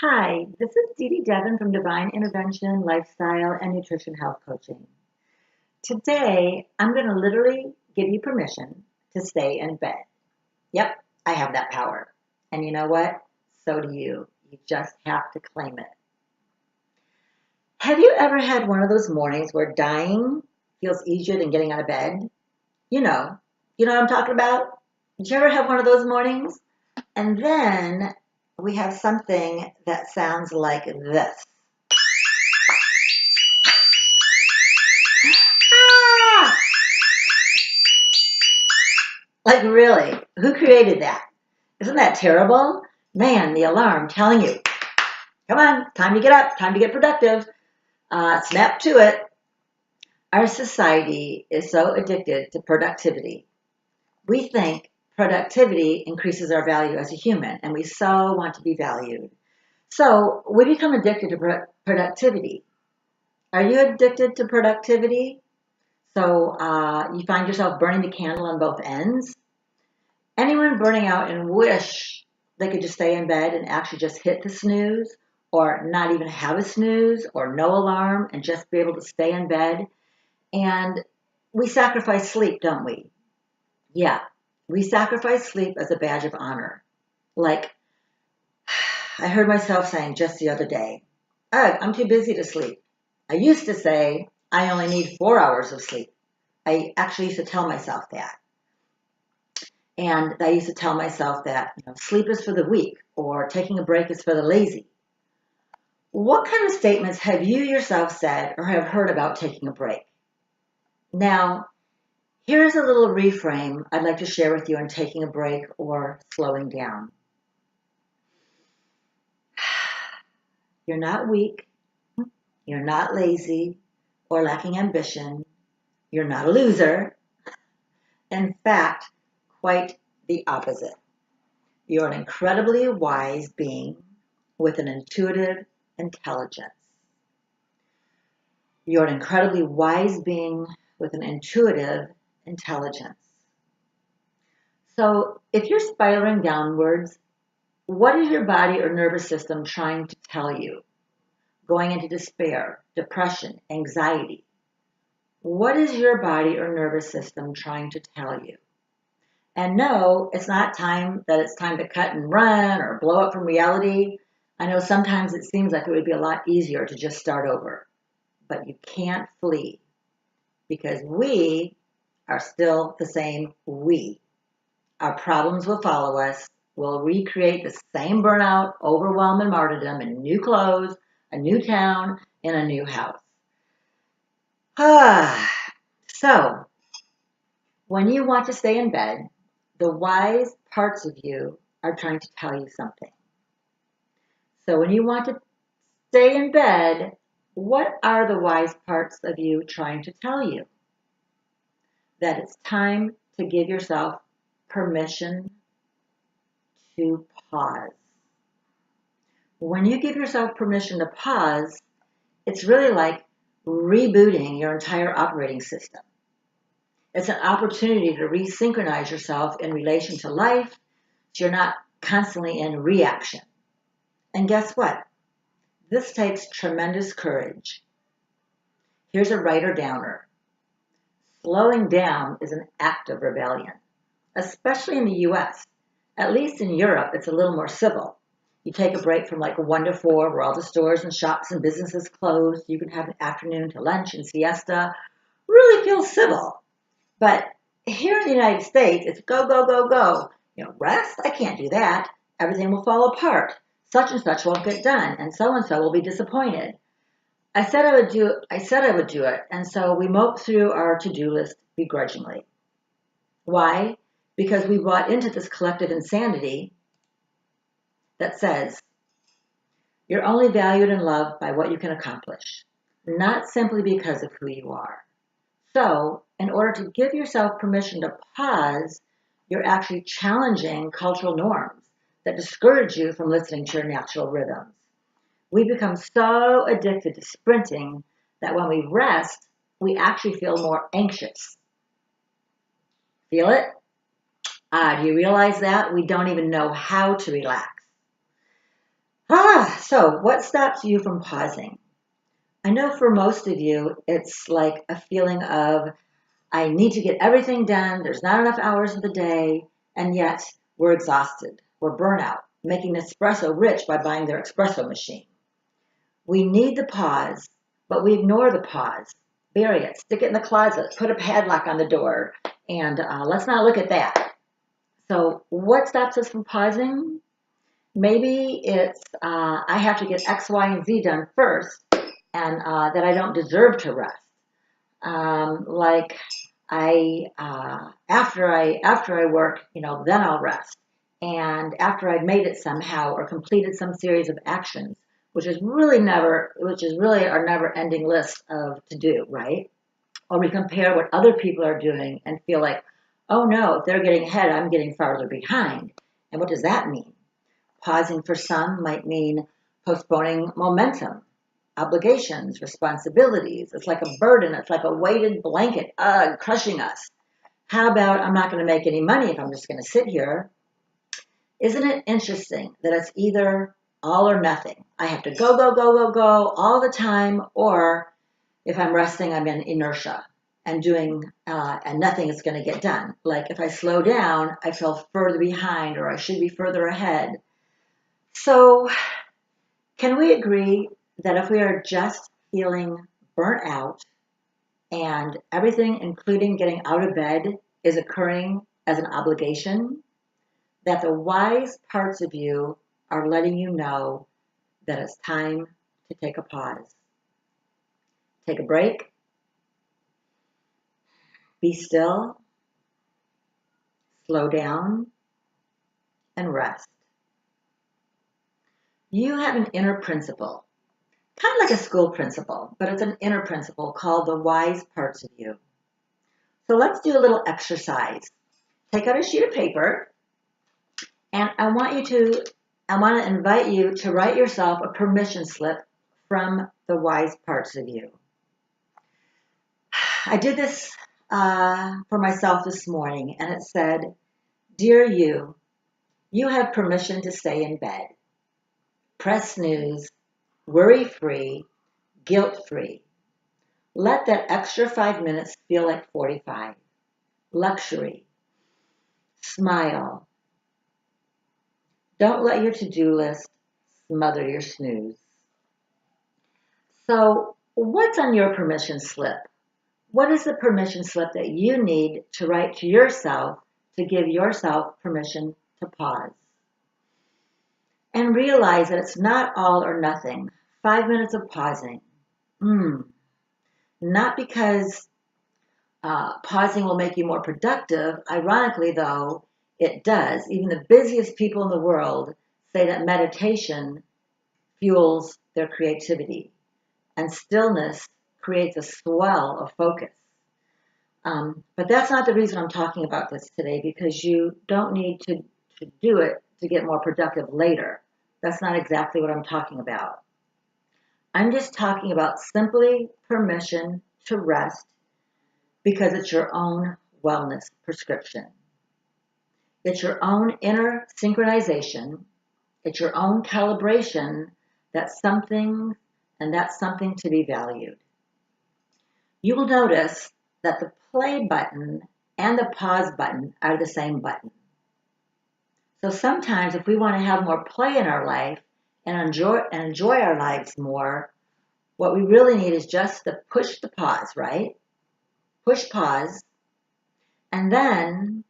Hi, this is Dee-Dee Devon from Divine Intervention, Lifestyle, and Nutrition Health Coaching. Today, I'm going to literally give you permission to stay in bed. Yep, I have that power. And you know what? So do you. You just have to claim it. Have you ever had one of those mornings where dying feels easier than getting out of bed? You know, you know what I'm talking about? Did you ever have one of those mornings? And then we have something that sounds like this. Ah! Like, really? Who created that? Isn't that terrible? Man, the alarm telling you, come on, time to get up, time to get productive. Snap to it. Our society is so addicted to productivity. We think productivity increases our value as a human, and we so want to be valued. So we become addicted to productivity. Are you addicted to productivity? So you find yourself burning the candle on both ends? Anyone burning out and wish they could just stay in bed and actually just hit the snooze or not even have a snooze or no alarm and just be able to stay in bed? And we sacrifice sleep, don't we? Yeah, we sacrifice sleep as a badge of honor. Like I heard myself saying just the other day, "Ugh, I'm too busy to sleep." I used to say I only need 4 hours of sleep. I actually used to tell myself that. And I used to tell myself that sleep is for the weak or taking a break is for the lazy. What kind of statements have you yourself said or have heard about taking a break? Now, here's a little reframe I'd like to share with you on taking a break or slowing down. You're not weak. You're not lazy or lacking ambition. You're not a loser. In fact, quite the opposite. You're an incredibly wise being with an intuitive intelligence. You're an incredibly wise being with an intuitive intelligence. So if you're spiraling downwards, what is your body or nervous system trying to tell you? Going into despair, depression, anxiety. What is your body or nervous system trying to tell you? And no, it's not time that it's time to cut and run or blow up from reality. I know sometimes it seems like it would be a lot easier to just start over, but you can't flee because we are still the same we. Our problems will follow us. We'll recreate the same burnout, overwhelm, and martyrdom in new clothes, a new town, in a new house. So, when you want to stay in bed, the wise parts of you are trying to tell you something. So when you want to stay in bed, what are the wise parts of you trying to tell you? That it's time to give yourself permission to pause. When you give yourself permission to pause, it's really like rebooting your entire operating system. It's an opportunity to resynchronize yourself in relation to life so you're not constantly in reaction. And guess what? This takes tremendous courage. Here's a writer downer. Slowing down is an act of rebellion, especially in the US. At least in Europe, it's a little more civil. You take a break from like 1 to 4, where all the stores and shops and businesses close. You can have an afternoon to lunch and siesta. Really feels civil. But here in the United States, it's go, go, go, go. Rest? I can't do that. Everything will fall apart. Such and such won't get done, and so will be disappointed. I said I would do it, and so we mope through our to-do list begrudgingly. Why? Because we bought into this collective insanity that says you're only valued and loved by what you can accomplish, not simply because of who you are. So, in order to give yourself permission to pause, you're actually challenging cultural norms that discourage you from listening to your natural rhythms. We become so addicted to sprinting that when we rest, we actually feel more anxious. Feel it? Do you realize that? We don't even know how to relax. So what stops you from pausing? I know for most of you, it's like a feeling of, I need to get everything done. There's not enough hours in the day. And yet we're exhausted. We're burnout, making espresso rich by buying their espresso machine. We need the pause, but we ignore the pause. Bury it, stick it in the closet, put a padlock on the door, and let's not look at that. So, what stops us from pausing? Maybe it's I have to get X, Y, and Z done first, and that I don't deserve to rest. Like after I work, then I'll rest. And after I've made it somehow or completed some series of actions, which is really our never-ending list of to do, right? Or we compare what other people are doing and feel like, oh no, if they're getting ahead, I'm getting farther behind. And what does that mean? Pausing for some might mean postponing momentum, obligations, responsibilities. It's like a burden. It's like a weighted blanket, crushing us. How about I'm not going to make any money if I'm just going to sit here? Isn't it interesting that it's either all or nothing? I have to go, go, go, go, go all the time, or if I'm resting, I'm in inertia and and nothing is going to get done. Like if I slow down, I feel further behind, or I should be further ahead. So, can we agree that if we are just feeling burnt out and everything, including getting out of bed, is occurring as an obligation, that the wise parts of you are letting you know that it's time to take a pause? Take a break, be still, slow down, and rest. You have an inner principle, kind of like a school principle, but it's an inner principle called the wise parts of you. So let's do a little exercise. Take out a sheet of paper, and I want to invite you to write yourself a permission slip from the wise parts of you. I did this for myself this morning, and it said, Dear you have permission to stay in bed. Press snooze, worry-free, guilt-free. Let that extra 5 minutes feel like 45. Luxury. Smile. Don't let your to-do list smother your snooze. So, what's on your permission slip? What is the permission slip that you need to write to yourself to give yourself permission to pause? And realize that it's not all or nothing. 5 minutes of pausing. Not because pausing will make you more productive. Ironically, though, it does. Even the busiest people in the world say that meditation fuels their creativity, and stillness creates a swell of focus. But that's not the reason I'm talking about this today, because you don't need to do it to get more productive later. That's not exactly what I'm talking about. I'm just talking about simply permission to rest because it's your own wellness prescription. It's your own inner synchronization. It's your own calibration that's something, and that's something to be valued. You will notice that the play button and the pause button are the same button. So sometimes if we want to have more play in our life and enjoy our lives more, what we really need is just to push the pause, right? Push pause. And then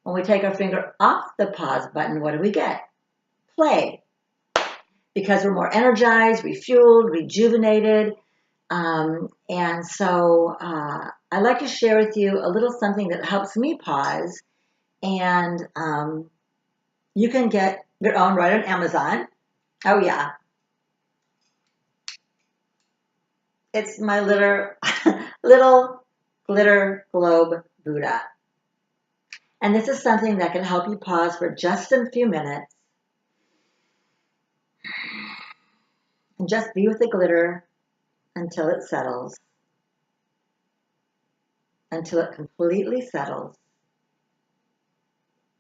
when we take our finger off the pause button, what do we get? Play. Because we're more energized, refueled, rejuvenated. And so I'd like to share with you a little something that helps me pause. And you can get your own right on Amazon. Oh, yeah. It's my little glitter globe Buddha. And this is something that can help you pause for just a few minutes and just be with the glitter until it settles, until it completely settles.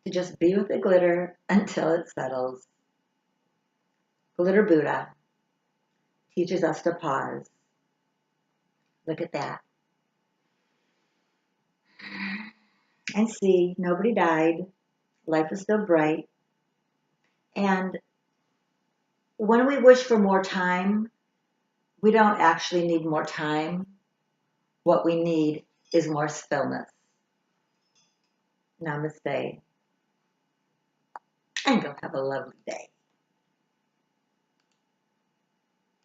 To just be with the glitter until it settles. Glitter Buddha teaches us to pause. Look at that. And see, nobody died. Life is still bright. And when we wish for more time, we don't actually need more time. What we need is more stillness. Namaste. And go have a lovely day.